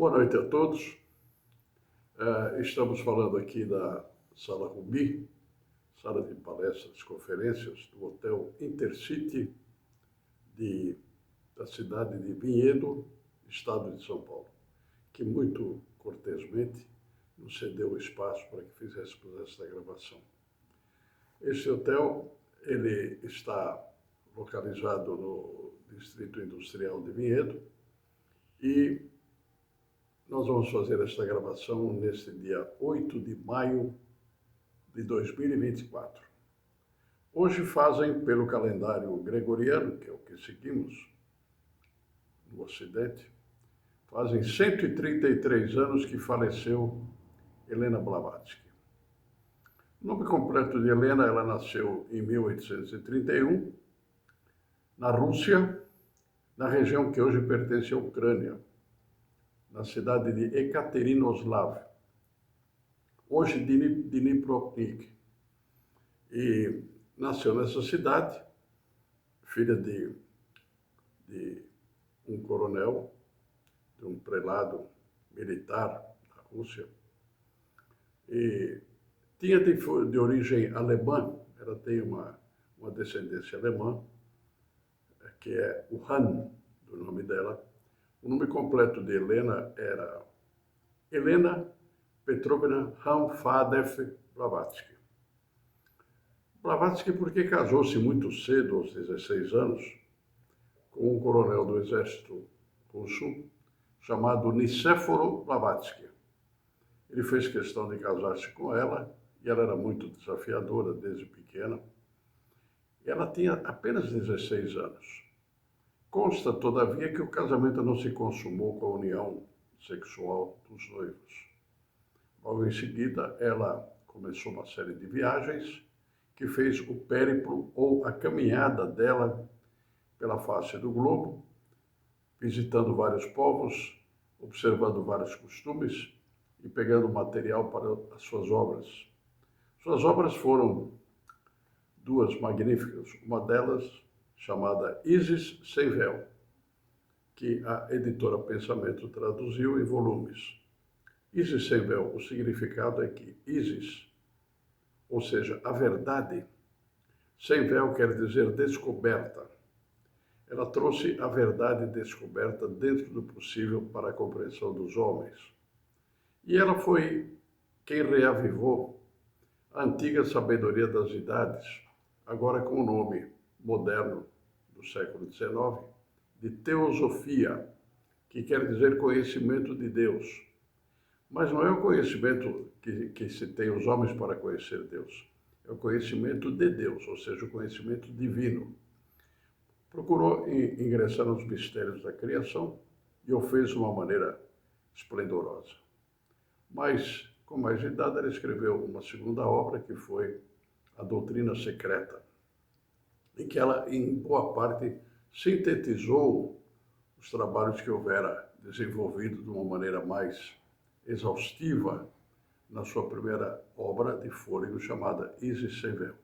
Boa noite a todos. Estamos falando aqui da Sala Rubi, sala de palestras, conferências do Hotel Intercity da cidade de Vinhedo, estado de São Paulo, que muito cortesmente nos cedeu o espaço para que fizéssemos esta gravação. Este hotel ele está localizado no Distrito Industrial de Vinhedo e nós vamos fazer esta gravação neste dia 8 de maio de 2024. Hoje fazem, pelo calendário gregoriano, que é o que seguimos no Ocidente, fazem 133 anos que faleceu Helena Blavatsky. O nome completo de Helena, ela nasceu em 1831, na Rússia, na região que hoje pertence à Ucrânia, na cidade de Ekaterinoslav, hoje Dnipropetrovsk. E nasceu nessa cidade, filha de um coronel, de um prelado militar da Rússia, e tinha de origem alemã, ela tem uma descendência alemã, que é o Han, do nome dela. O nome completo de Helena era Helena Petrovna Hamfadev Blavatsky. Blavatsky porque casou-se muito cedo, aos 16 anos, com um coronel do exército russo chamado Nicéforo Blavatsky. Ele fez questão de casar-se com ela e ela era muito desafiadora desde pequena. E ela tinha apenas 16 anos. Consta, todavia, que o casamento não se consumou com a união sexual dos noivos. Logo em seguida, ela começou uma série de viagens que fez o périplo ou a caminhada dela pela face do globo, visitando vários povos, observando vários costumes e pegando material para as suas obras. Suas obras foram duas magníficas, uma delas chamada Isis Sem Véu, que a editora Pensamento traduziu em volumes. Isis Sem Véu, o significado é que Isis, ou seja, a verdade, sem véu quer dizer descoberta. Ela trouxe a verdade descoberta dentro do possível para a compreensão dos homens. E ela foi quem reavivou a antiga sabedoria das idades, agora com o nome moderno do século XIX, de teosofia, que quer dizer conhecimento de Deus. Mas não é o conhecimento que se tem os homens para conhecer Deus, é o conhecimento de Deus, ou seja, o conhecimento divino. Procurou ingressar nos mistérios da criação e o fez de uma maneira esplendorosa. Mas, com mais idade, ela escreveu uma segunda obra que foi A Doutrina Secreta, em que ela, em boa parte, sintetizou os trabalhos que houvera desenvolvido de uma maneira mais exaustiva na sua primeira obra de fôlego chamada Isis Sem Véu.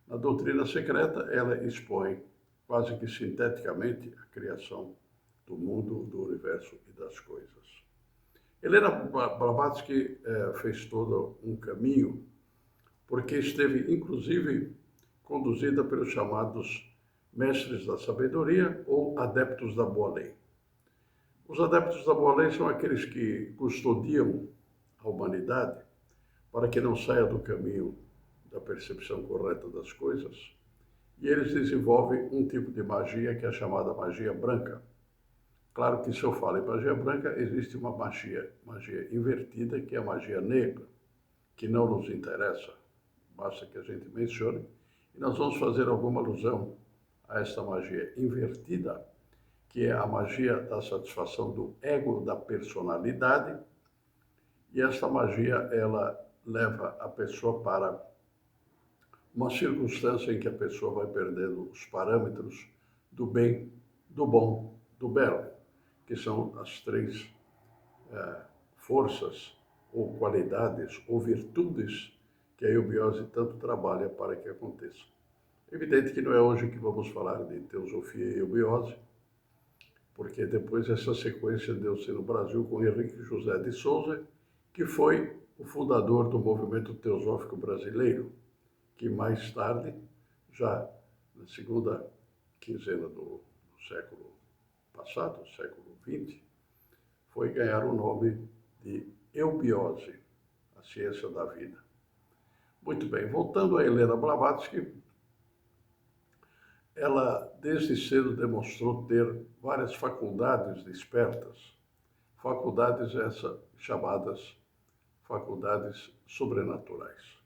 Na Doutrina Secreta, ela expõe quase que sinteticamente a criação do mundo, do universo e das coisas. Helena Blavatsky fez todo um caminho porque esteve, inclusive, conduzida pelos chamados mestres da sabedoria ou adeptos da boa lei. Os adeptos da boa lei são aqueles que custodiam a humanidade para que não saia do caminho da percepção correta das coisas, e eles desenvolvem um tipo de magia que é chamada magia branca. Claro que se eu falo em magia branca, existe uma magia invertida, que é a magia negra, que não nos interessa, basta que a gente mencione, e nós vamos fazer alguma alusão a esta magia invertida, que é a magia da satisfação do ego, da personalidade, e esta magia, ela leva a pessoa para uma circunstância em que a pessoa vai perdendo os parâmetros do bem, do bom, do belo, que são as três forças, ou qualidades, ou virtudes que a eubiose tanto trabalha para que aconteça. Evidente que não é hoje que vamos falar de teosofia e eubiose, porque depois essa sequência deu-se no Brasil com Henrique José de Souza, que foi o fundador do movimento teosófico brasileiro, que mais tarde, já na segunda quinzena do século passado, século XX, foi ganhar o nome de eubiose, a ciência da vida. Muito bem, voltando a Helena Blavatsky, ela desde cedo demonstrou ter várias faculdades despertas, faculdades essas chamadas faculdades sobrenaturais.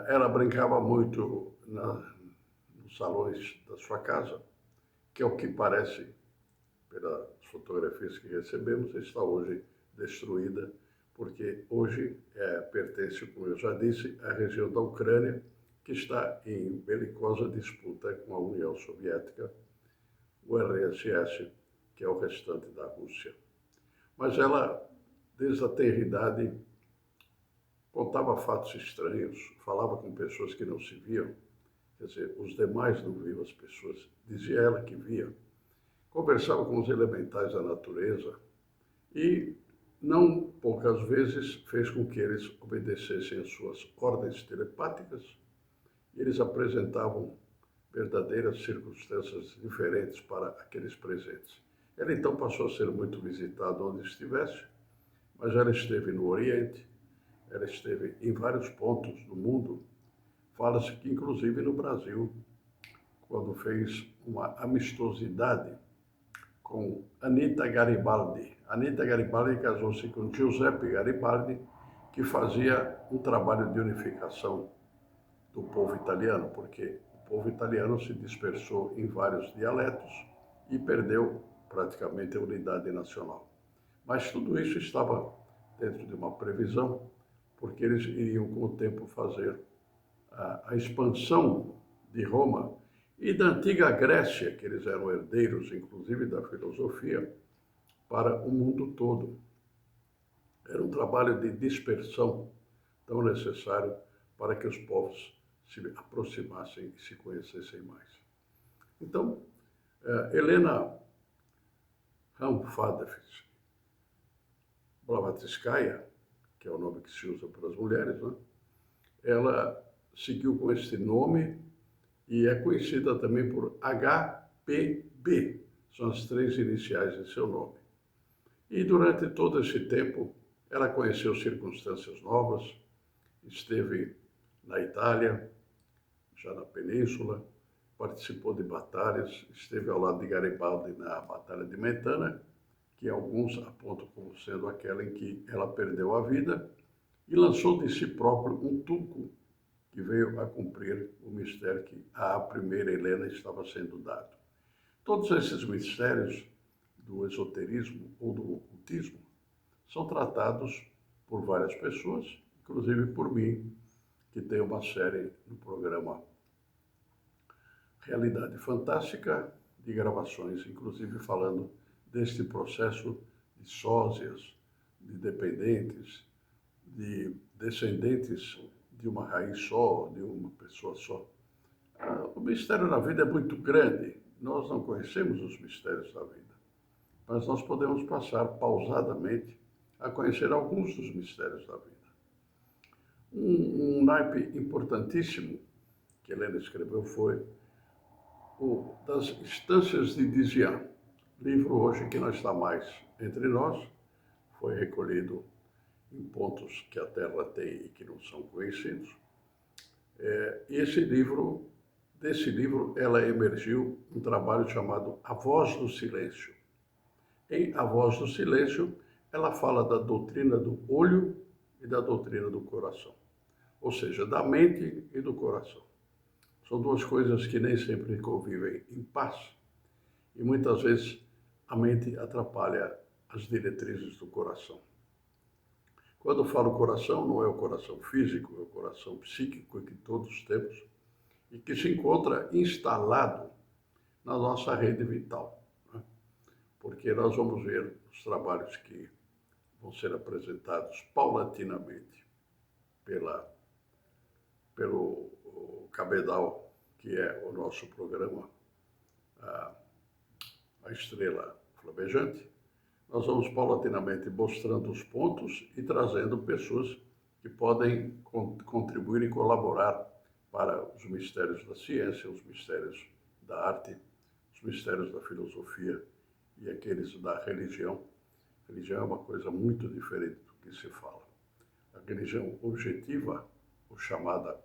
Ela brincava muito nos salões da sua casa, que é o que parece, pelas fotografias que recebemos, está hoje destruída, porque hoje pertence, como eu já disse, à região da Ucrânia, que está em belicosa disputa com a União Soviética, o RSS, que é o restante da Rússia. Mas ela, desde a tenridade, contava fatos estranhos, falava com pessoas que não se viam, quer dizer, os demais não viam as pessoas, dizia ela que via. Conversava com os elementais da natureza e, não poucas vezes, fez com que eles obedecessem às suas ordens telepáticas e eles apresentavam verdadeiras circunstâncias diferentes para aqueles presentes. Ela então passou a ser muito visitada onde estivesse, mas ela esteve no Oriente, ela esteve em vários pontos do mundo. Fala-se que, inclusive, no Brasil, quando fez uma amistosidade com Anita Garibaldi. Anita Garibaldi casou-se com Giuseppe Garibaldi, que fazia um trabalho de unificação do povo italiano, porque o povo italiano se dispersou em vários dialetos e perdeu praticamente a unidade nacional. Mas tudo isso estava dentro de uma previsão, porque eles iriam com o tempo fazer a expansão de Roma e da antiga Grécia, que eles eram herdeiros, inclusive, da filosofia, para o mundo todo. Era um trabalho de dispersão tão necessário para que os povos se aproximassem e se conhecessem mais. Então, Helena Ramfadefis Blavatskaya, que é o nome que se usa para as mulheres, né? Ela seguiu com este nome e é conhecida também por HPB, são as três iniciais de seu nome. E durante todo esse tempo, ela conheceu circunstâncias novas, esteve na Itália, já na Península, participou de batalhas, esteve ao lado de Garibaldi na Batalha de Mentana, que alguns apontam como sendo aquela em que ela perdeu a vida, e lançou de si próprio um tulco que veio a cumprir o mistério que à primeira Helena estava sendo dado. Todos esses mistérios do esoterismo ou do ocultismo são tratados por várias pessoas, inclusive por mim, que tem uma série no programa Realidade Fantástica, de gravações, inclusive falando deste processo de sósias, de dependentes, de descendentes de uma raiz só, de uma pessoa só. O mistério da vida é muito grande, nós não conhecemos os mistérios da vida, mas nós podemos passar pausadamente a conhecer alguns dos mistérios da vida. Um naipe importantíssimo que Helena escreveu foi o das Instâncias de Dizian, livro hoje que não está mais entre nós, foi recolhido em pontos que a Terra tem e que não são conhecidos. Desse livro, ela emergiu um trabalho chamado A Voz do Silêncio. Em A Voz do Silêncio, ela fala da doutrina do olho e da doutrina do coração, ou seja, da mente e do coração. São duas coisas que nem sempre convivem em paz e muitas vezes a mente atrapalha as diretrizes do coração. Quando eu falo coração, não é o coração físico, é o coração psíquico que todos temos e que se encontra instalado na nossa rede vital, né? Porque nós vamos ver os trabalhos que vão ser apresentados paulatinamente pelo Cabedal, que é o nosso programa a estrela flamejante, nós vamos paulatinamente mostrando os pontos e trazendo pessoas que podem contribuir e colaborar para os mistérios da ciência, os mistérios da arte, os mistérios da filosofia e aqueles da religião. A religião é uma coisa muito diferente do que se fala. A religião objetiva, ou chamada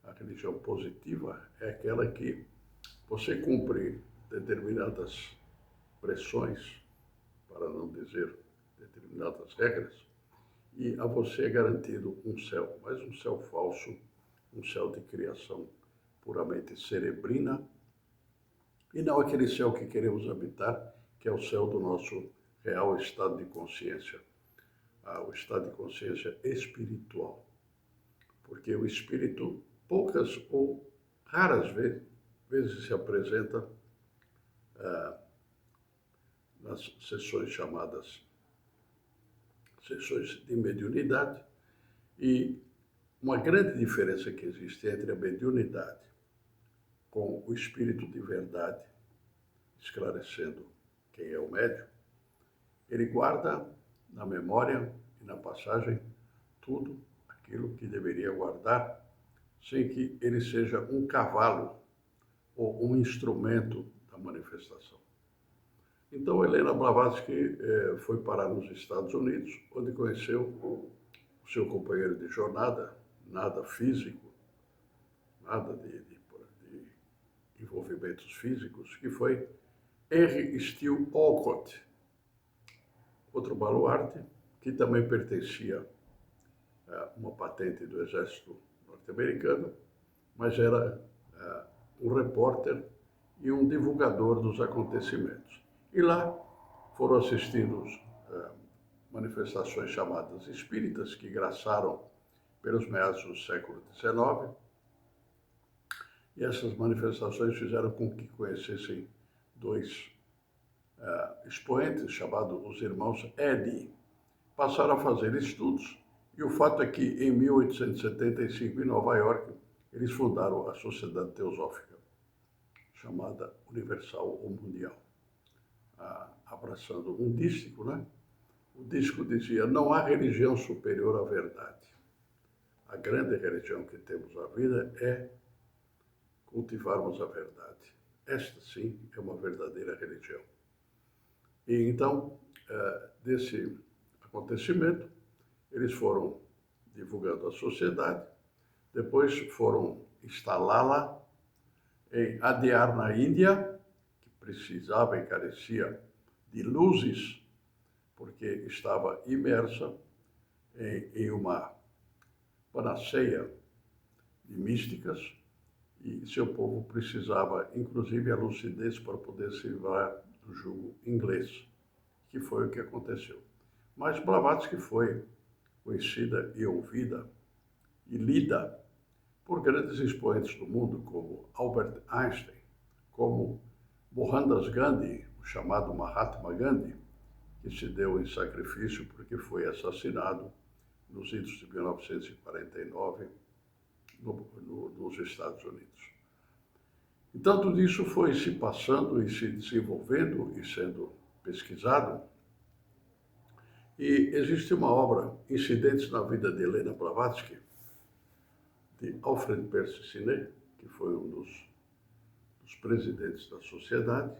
a religião positiva, é aquela que você cumpre determinadas pressões, para não dizer determinadas regras, e a você é garantido um céu, mas um céu falso, um céu de criação puramente cerebrina, e não aquele céu que queremos habitar, que é o céu do nosso real estado de consciência, o estado de consciência espiritual. Porque o espírito, poucas ou raras vezes se apresenta nas sessões chamadas sessões de mediunidade, e uma grande diferença que existe entre a mediunidade com o espírito de verdade, esclarecendo quem é o médium, ele guarda na memória e na passagem tudo aquilo que deveria guardar, sem que ele seja um cavalo ou um instrumento da manifestação. Então, Helena Blavatsky foi parar nos Estados Unidos, onde conheceu o seu companheiro de jornada, nada físico, nada de envolvimentos físicos, que foi Henry Steele Olcott, outro baluarte, que também pertencia a uma patente do exército norte-americano, mas era um repórter e um divulgador dos acontecimentos. E lá foram assistidos manifestações chamadas espíritas, que graçaram pelos meados do século XIX, e essas manifestações fizeram com que conhecessem dois expoentes, chamados os irmãos Eddy. Passaram a fazer estudos, e o fato é que em 1875, em Nova York, eles fundaram a Sociedade Teosófica, chamada Universal ou Mundial, abraçando um dístico, né? O dístico dizia: não há religião superior à verdade. A grande religião que temos na vida é cultivarmos a verdade. Esta, sim, é uma verdadeira religião. E então, desse acontecimento, eles foram divulgando a sociedade, depois foram instalá-la em Adyar, na Índia, que precisava e carecia de luzes, porque estava imersa em uma panaceia de místicas, e seu povo precisava, inclusive, a lucidez para poder se livrar do jugo inglês, que foi o que aconteceu. Mas Blavatsky foi conhecida e ouvida e lida por grandes expoentes do mundo, como Albert Einstein, como Mohandas Gandhi, o chamado Mahatma Gandhi, que se deu em sacrifício porque foi assassinado nos idos de 1949 nos Estados Unidos. Então, tudo isso foi se passando e se desenvolvendo e sendo pesquisado. E existe uma obra, Incidentes na Vida de Helena Blavatsky, de Alfred Percy Sine, que foi um dos presidentes da sociedade.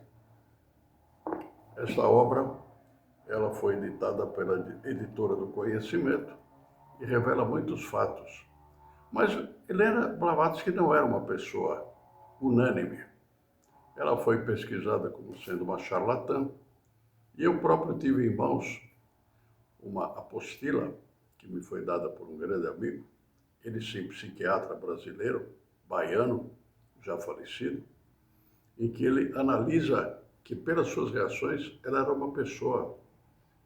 Esta obra, ela foi editada pela Editora do Conhecimento e revela muitos fatos. Mas Helena Blavatsky não era uma pessoa unânime. Ela foi pesquisada como sendo uma charlatã, e eu próprio tive em mãos uma apostila que me foi dada por um grande amigo, ele sim, psiquiatra brasileiro, baiano, já falecido, em que ele analisa que, pelas suas reações, ela era uma pessoa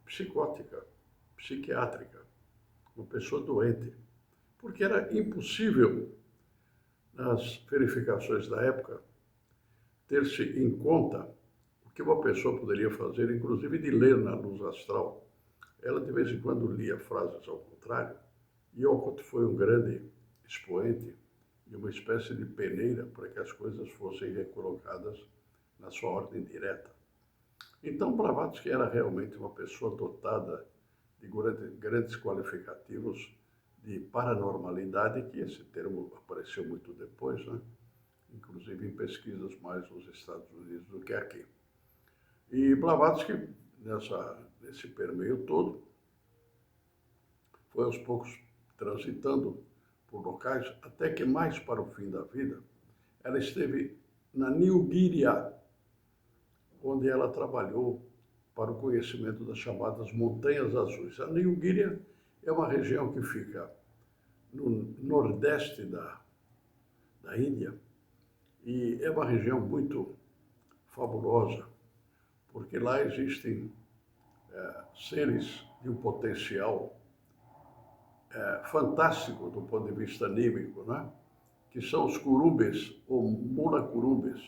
psicótica, psiquiátrica, uma pessoa doente, porque era impossível, nas verificações da época, ter-se em conta o que uma pessoa poderia fazer, inclusive de ler na luz astral. Ela, de vez em quando, lia frases ao contrário, e Olcott foi um grande expoente e uma espécie de peneira para que as coisas fossem recolocadas na sua ordem direta. Então, Blavatsky era realmente uma pessoa dotada de grandes qualificativos de paranormalidade, que esse termo apareceu muito depois, né? Inclusive em pesquisas mais nos Estados Unidos do que aqui. E Blavatsky, nesse permeio todo, foi aos poucos transitando por locais, até que mais para o fim da vida, ela esteve na Nilgíria, onde ela trabalhou para o conhecimento das chamadas Montanhas Azuis. A Nilgíria é uma região que fica no nordeste da Índia e é uma região muito fabulosa, porque lá existem seres de um potencial fantástico do ponto de vista anímico, né? Que são os curubes ou mulacurubes,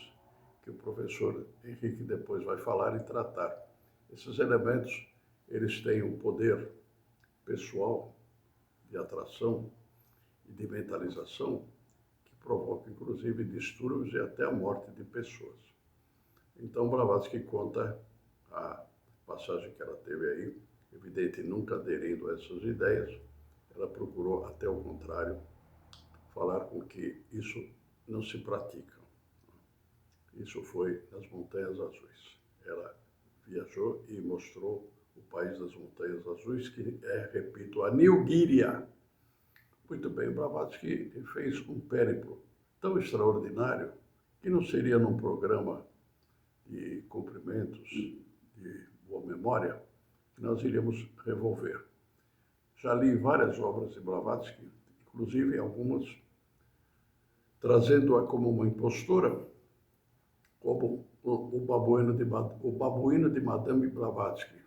que o professor Henrique depois vai falar e tratar. Esses elementos, eles têm um poder pessoal de atração e de mentalização que provoca, inclusive, distúrbios e até a morte de pessoas. Então, Blavatsky conta a passagem que ela teve aí, evidente, nunca aderindo a essas ideias, ela procurou, até o contrário, falar com que isso não se pratica. Isso foi nas Montanhas Azuis. Ela viajou e mostrou o país das Montanhas Azuis, que é, repito, a Nilgíria. Muito bem, Blavatsky fez um périplo tão extraordinário que não seria num programa de cumprimentos de boa memória que nós iríamos revolver. Já li várias obras de Blavatsky, inclusive algumas trazendo-a como uma impostora, como o babuíno de Madame Blavatsky,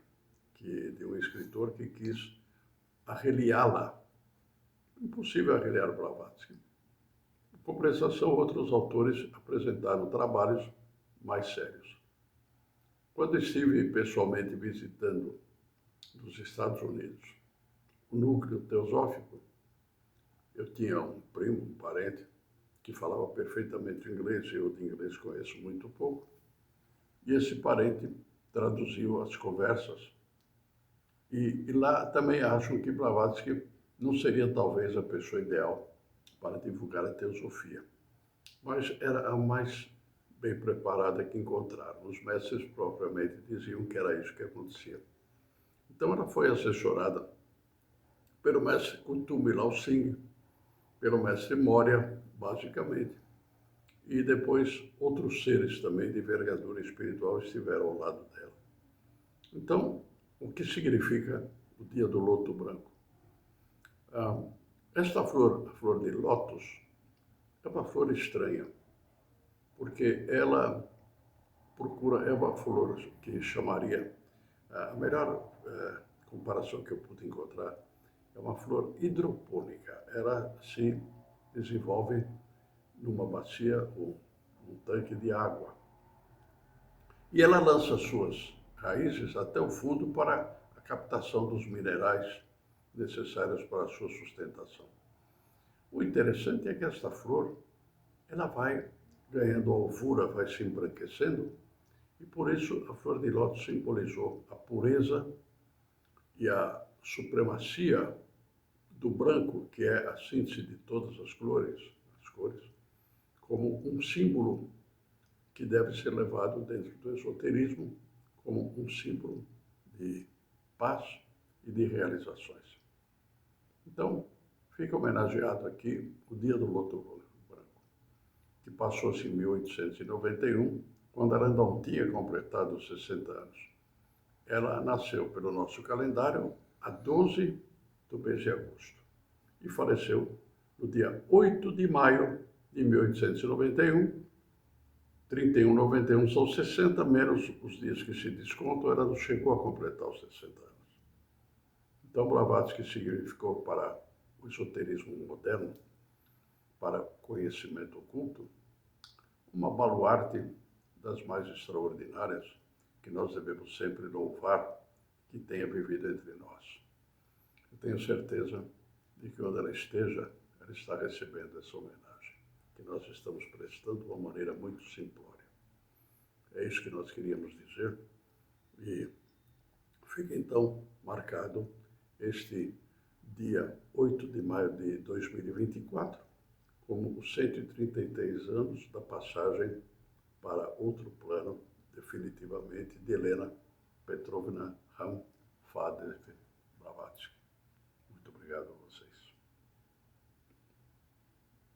de um escritor que quis arreliá-la. Impossível arreliar Blavatsky. Em compensação, outros autores apresentaram trabalhos mais sérios. Quando estive pessoalmente visitando nos Estados Unidos o núcleo teosófico, eu tinha um primo, um parente, que falava perfeitamente inglês, eu de inglês conheço muito pouco, e esse parente traduziu as conversas. E lá também acham que Blavatsky não seria talvez a pessoa ideal para divulgar a teosofia, mas era a mais bem preparada que encontraram. Os mestres propriamente diziam que era isso que acontecia. Então ela foi assessorada pelo mestre Kuthumi Lal Singh, pelo mestre Moria, basicamente, e depois outros seres também de envergadura espiritual estiveram ao lado dela. Então, o que significa o dia do loto branco? Esta flor, a flor de lótus, é uma flor estranha, porque ela procura, é uma flor que chamaria, a melhor comparação que eu pude encontrar, é uma flor hidropônica. Ela se desenvolve numa bacia ou num tanque de água. E ela lança suas raízes até o fundo para a captação dos minerais necessários para a sua sustentação. O interessante é que esta flor, ela vai ganhando alvura, vai se embranquecendo, e por isso a flor de lótus simbolizou a pureza e a supremacia do branco, que é a síntese de todas as cores, como um símbolo que deve ser levado dentro do esoterismo como um símbolo de paz e de realizações. Então, fica homenageado aqui o Dia do Loto Branco, que passou-se em 1891, quando ela ainda não tinha completado os 60 anos. Ela nasceu pelo nosso calendário a 12 do mês de agosto e faleceu no dia 8 de maio de 1891, 31,91 são 60, menos os dias que se descontam, ela não chegou a completar os 60 anos. Então, Blavatsky significou para o esoterismo moderno, para conhecimento oculto, uma baluarte das mais extraordinárias que nós devemos sempre louvar que tenha vivido entre nós. Eu tenho certeza de que onde ela esteja, ela está recebendo essa homenagem, que nós estamos prestando de uma maneira muito simplória. É isso que nós queríamos dizer E fica então marcado este dia 8 de maio de 2024 como os 133 anos da passagem para outro plano, definitivamente, de Helena Petrovna Ram